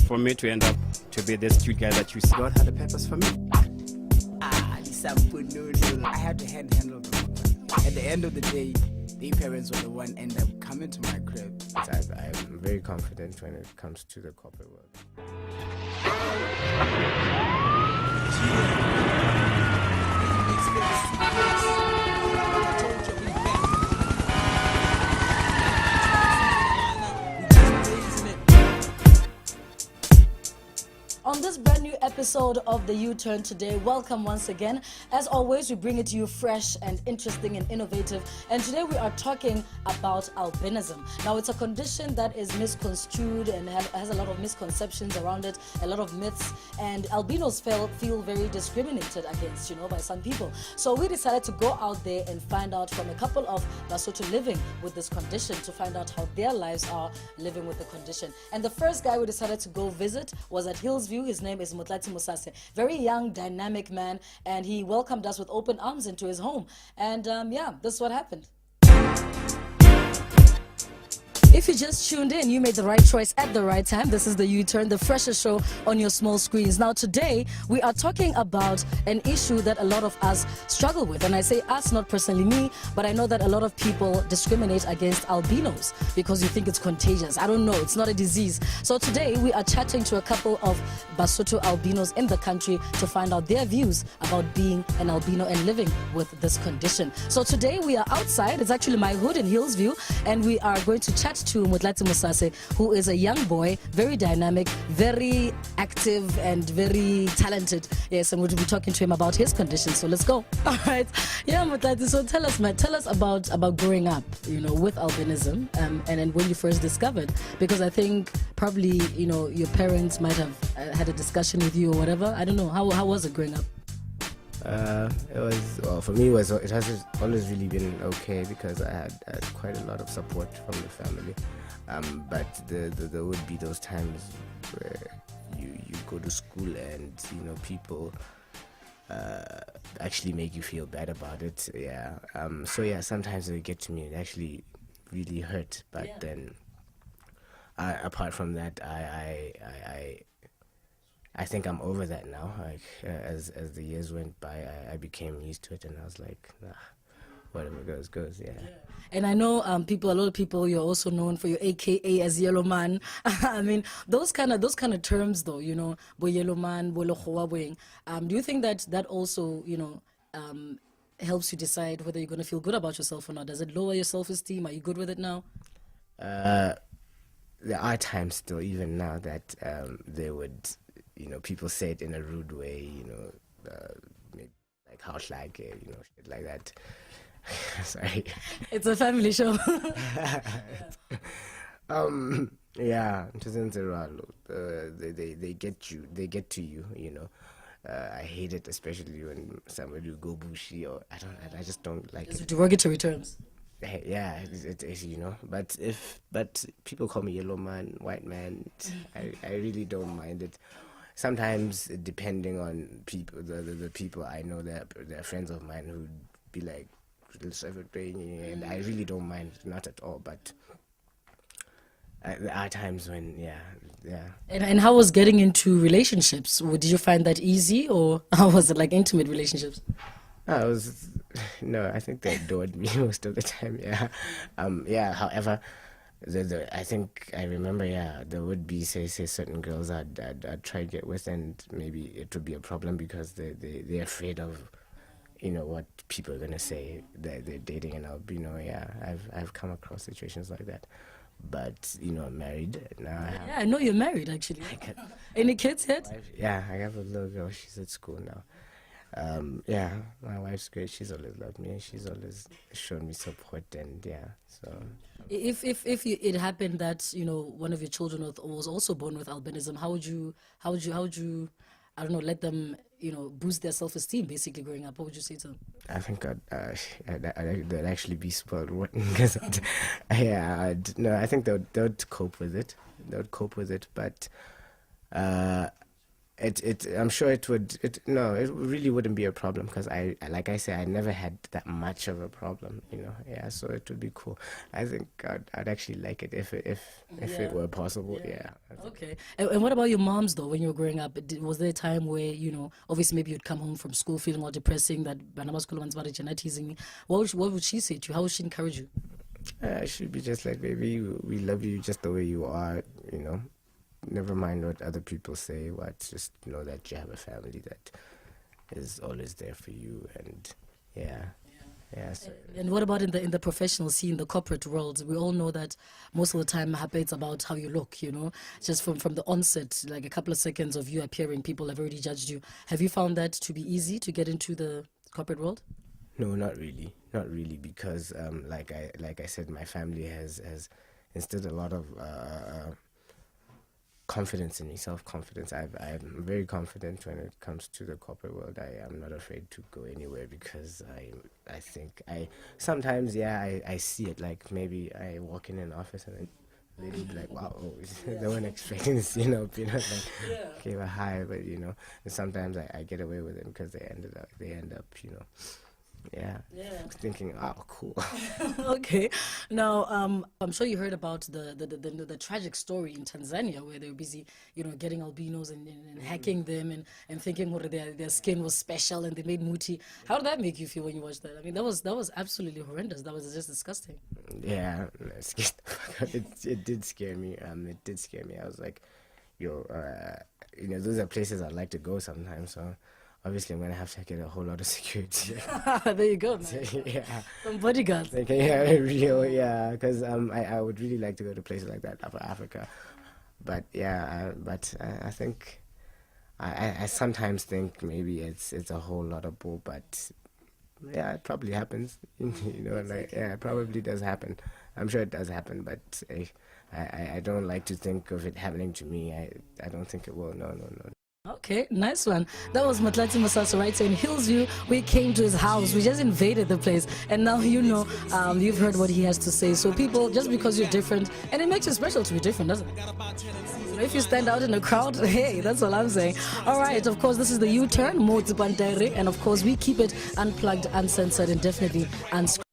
for me to end up to be this cute guy that you see. God had a purpose for me. I had to handle them. At the end of the day, their parents were the one end up coming to my crib. I'm very confident when it comes to the corporate world. On this brand new episode of The U-Turn today, welcome once again. As always, we bring it to you fresh and interesting and innovative. And today we are talking about albinism. Now, it's a condition that is misconstrued and has a lot of misconceptions around it, a lot of myths, and albinos feel very discriminated against, by some people. So we decided to go out there and find out from a couple of Lesotho living with this condition to find out how their lives are living with the condition. And the first guy we decided to go visit was at Hillsview. His name is Musase. Very young, dynamic man, and he welcomed us with open arms into his home. And this is what happened. If you just tuned in, you made the right choice at the right time. This is the U-Turn, the freshest show on your small screens. Now today, we are talking about an issue that a lot of us struggle with. And I say us, not personally me, but I know that a lot of people discriminate against albinos because you think it's contagious. I don't know, it's not a disease. So today, we are chatting to a couple of Basotho albinos in the country to find out their views about being an albino and living with this condition. So today, we are outside. It's actually my hood in Hillsview, and we are going to chat to Musase, who is a young boy, very dynamic, very active, and very talented. Yes, and we'll be talking to him about his condition. So let's go. All right. Yeah, Mutlati, so tell us, man, about growing up, with albinism, and then when you first discovered, because I think probably, your parents might have had a discussion with you or whatever. I don't know. How was it growing up? For me, it has always really been okay because I had quite a lot of support from the family. But there would be those times where you go to school and people actually make you feel bad about it. Yeah. Sometimes it get to me. It actually really hurt. But then, apart from that, I think I'm over that now. Like as the years went by, I became used to it, and I was like, nah, whatever goes. Yeah. And I know a lot of people. You're also known for your AKA as Yellow Man. I mean, those kind of terms, though. Bo Yellow Man, bo Lekgowa boeng. Do you think that also helps you decide whether you're going to feel good about yourself or not? Does it lower your self-esteem? Are you good with it now? There are times still, even now, that they would. People say it in a rude way, maybe like how shit like that. Sorry. It's a family show. They get to you, I hate it, especially when somebody will go bushy or I just don't like it. Derogatory terms. Yeah, it is, but people call me yellow man, white man. I really don't mind it. Sometimes, depending on people, the people I know, they're friends of mine who'd be like, and I really don't mind, not at all. But there are times when, yeah. And how was getting into relationships? Did you find that easy, or how was it like intimate relationships? I think they adored me most of the time. Yeah. However, I think I remember. Yeah, there would be say certain girls I'd try to get with, and maybe it would be a problem because they're afraid of, what people are gonna say. They're dating an albino. Yeah, I've come across situations like that. But I'm married now. I know you're married actually. Any kids yet? Yeah, I have a little girl. She's at school now. My wife's great. She's always loved me and she's always shown me support, and so if it happened that one of your children was also born with albinism, how would you I don't know, let them boost their self-esteem basically growing up? What would you say to them? I think they'd actually be spoiled rotten because I think they'd cope with it. But I'm sure it would. No, it really wouldn't be a problem because like I say, I never had that much of a problem, you know. Yeah, so it would be cool. I think I'd actually like it if it were possible. Yeah. Okay. And what about your moms though? When you were growing up, was there a time where obviously maybe you'd come home from school feeling all depressing that Banama school one's about to teasing me? What would she say to you? How would she encourage you? She'd be just like, baby, we love you just the way you are, you know. Never mind what other people say. Just know that you have a family that is always there for you, and yeah. So. And what about in the professional scene, the corporate world? We all know that most of the time it's about how you look, you know. Just from the onset, like a couple of seconds of you appearing, people have already judged you. Have you found that to be easy to get into the corporate world? No, not really, because like I said, my family has instilled a lot of confidence in me, self-confidence. I'm very confident when it comes to the corporate world. I am not afraid to go anywhere because I think sometimes I see it, like maybe I walk in an office and they'll be like, wow, they weren't expecting to see like, okay, well, hi, but and sometimes I get away with it because they end up thinking, oh, cool. Okay. Now, I'm sure you heard about the tragic story in Tanzania where they were busy, getting albinos and hacking them and thinking their skin was special and they made muti. How did that make you feel when you watched that? I mean, that was absolutely horrendous. That was just disgusting. Yeah, it did scare me. It did scare me. I was like, those are places I'd like to go sometimes. So obviously, I'm going to have to get a whole lot of security. There you go, man. Yeah. Some bodyguards. Because I would really like to go to places like that, Africa. But I think, I sometimes think maybe it's a whole lot of bull, but yeah, it probably happens. It probably does happen. I'm sure it does happen, but I don't like to think of it happening to me. I don't think it will. No. Okay, nice one. That was Matlati Masaso right here in Hillsview. We came to his house. We just invaded the place. And now you've heard what he has to say. So people, just because you're different, and it makes you special to be different, doesn't it? If you stand out in the crowd, hey, that's all I'm saying. All right, of course, this is the U-Turn, and of course, we keep it unplugged, uncensored, and definitely unscripted.